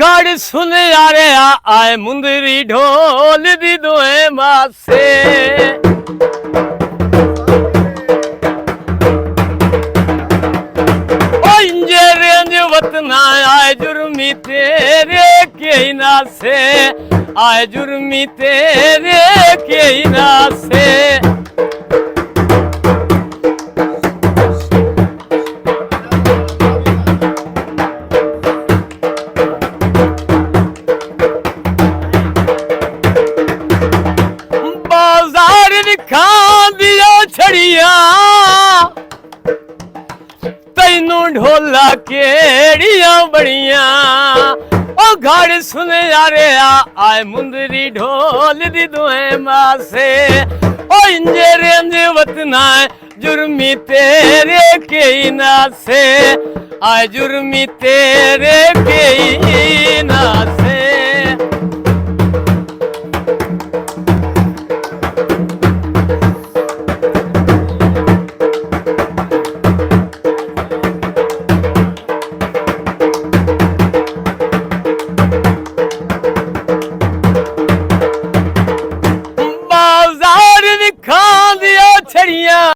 गढ़ सुनियारे आए मुंदरी ढोल दी दोए मासे वतना आए जुर्मी तेरे के नासे आए जुर्मी तेरे के नासे बाजार दिखा दिया छड़िया तैनू ढोला केड़िया बड़िया ओ घड़ सुनियारे आए मुंदरी ढोल दी दोए मासे ओ इंजे रेंज वतना जुर्मी तेरे के नासे आए जुर्मी तेरे के नासे